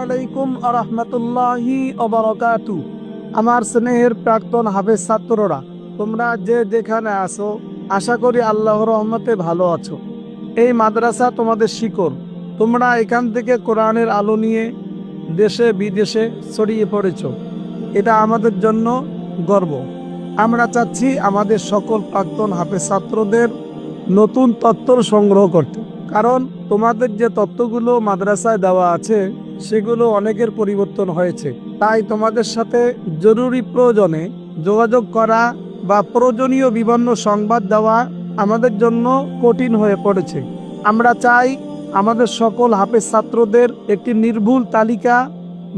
আলাইকুম ওয়া রাহমাতুল্লাহি ওয়া বারাকাতুহু। আমার স্নেহের প্রাক্তন হাফেজ ছাত্ররা, তোমরা যে যেখানে আছো, আশা করি আল্লাহর রহমতে ভালো আছো। এই মাদ্রাসা তোমাদের শিকড়। তোমরা এখান থেকে কোরআনের আলো নিয়ে দেশে বিদেশে ছড়িয়ে পড়েছ। এটা আমাদের জন্য গর্ব। আমরা চাচ্ছি আমাদের সকল প্রাক্তন হাফেজ ছাত্রদের নতুন তথ্য সংগ্রহ করতে, কারণ তোমাদের যে তথ্যগুলো মাদ্রাসায় দেওয়া আছে সেগুলো অনেকের পরিবর্তন হয়েছে। তাই তোমাদের সাথে জরুরি প্রয়োজনে যোগাযোগ করা বা প্রয়োজনীয় বিভিন্ন সংবাদ দেওয়া আমাদের জন্য কঠিন হয়ে পড়েছে। আমরা চাই আমাদের সকল হাফেজ ছাত্রদের একটি নির্ভুল তালিকা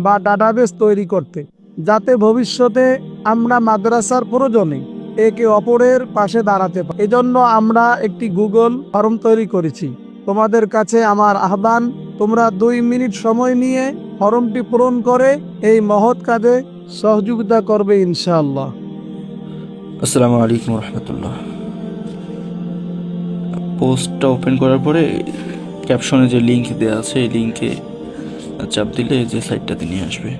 বা ডাটাবেস তৈরি করতে, যাতে ভবিষ্যতে আমরা মাদ্রাসার প্রয়োজনে একে অপরের পাশে দাঁড়াতে পারি। এজন্য আমরা একটি গুগল ফর্ম তৈরি করেছি। তোমাদের কাছে আমার আহ্বান, তোমরা 2 মিনিট সময় নিয়ে ফর্মটি পূরণ করে এই মহৎ কাজে সহযোগিতা করবে ইনশাআল্লাহ। আসসালামু আলাইকুম রহমতুল্লাহ। পোস্টটা ওপেন করার পরে ক্যাপশনে যে লিঙ্ক দেওয়া আছে এই লিঙ্কে চাপ দিলে যে সাইটটাতে নিয়ে আসবে।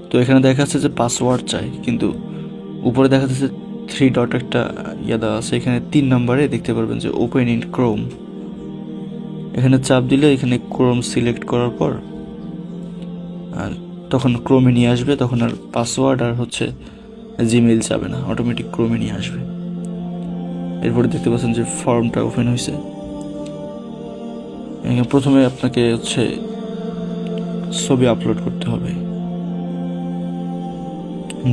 তো এখানে দেখা যাচ্ছে যে পাসওয়ার্ড চাই, কিন্তু উপরে দেখা যাচ্ছে 3 ডট একটা দেওয়া আছে। এখানে 3 নম্বরে দেখতে পারবেন যে ওপেন ইন ক্রোম। এখানে চাপ দিলে এখানে ক্রোম সিলেক্ট করার পর আর তখন ক্রোমে নিয়ে আসবে। তখন আর পাসওয়ার্ড আর জিমেইল যাবে না, অটোমেটিক ক্রোমে নিয়ে আসবে। এরপরে দেখতে পাচ্ছেন যে ফর্মটা ওপেন হয়েছে। এখানে প্রথমে আপনাকে ছবি আপলোড করতে হবে,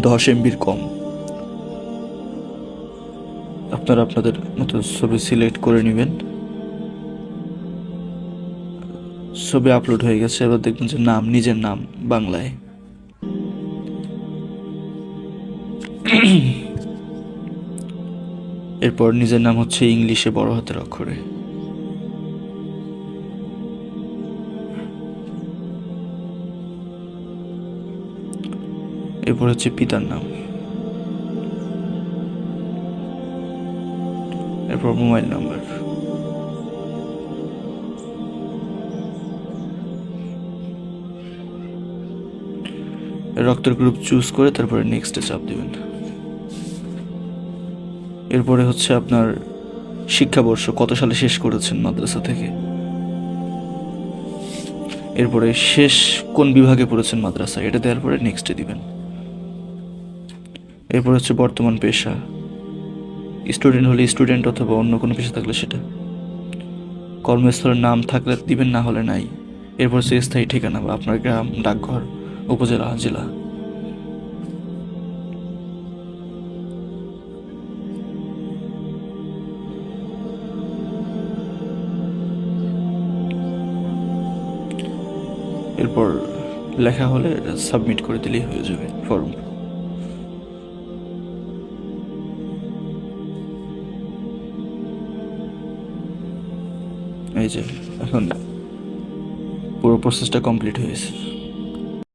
10 MBর কম। আপনারা আপনাদের মতো ছবি সিলেক্ট করে নেবেন। ছবি আপলোড হয়ে গেছে। এবার দেখবেন যে নাম, নিজের নাম বাংলায়, এরপর নিজের নাম ইংলিশে বড় হাতের অক্ষরে। এরপর পিতার নাম, এরপর মোবাইল নাম্বার, রক্তের গ্রুপ চুজ করে তারপরে নেক্সটে চাপ দিবেন। এরপরে আপনার শিক্ষাবর্ষ, কত সালে শেষ করেছেন মাদ্রাসা থেকে। এরপরে শেষ কোন বিভাগে পড়েছেন মাদ্রাসা, এটা দেওয়ার পরে নেক্সটে দিবেন। এরপর বর্তমান পেশা, স্টুডেন্ট হলে স্টুডেন্ট অথবা অন্য কোনো পেশা থাকলে সেটা। কর্মস্থলের নাম থাকলে দিবেন, না হলে নাই। এরপর স্থায়ী ঠিকানা বা আপনার গ্রাম, ডাকঘর, উপজেলা, জেলা। এরপর লেখা হলে সাবমিট করে দিলেই হয়ে যাবে ফর্ম। এই যে এখন পুরো প্রসেসটা কমপ্লিট হয়েছে।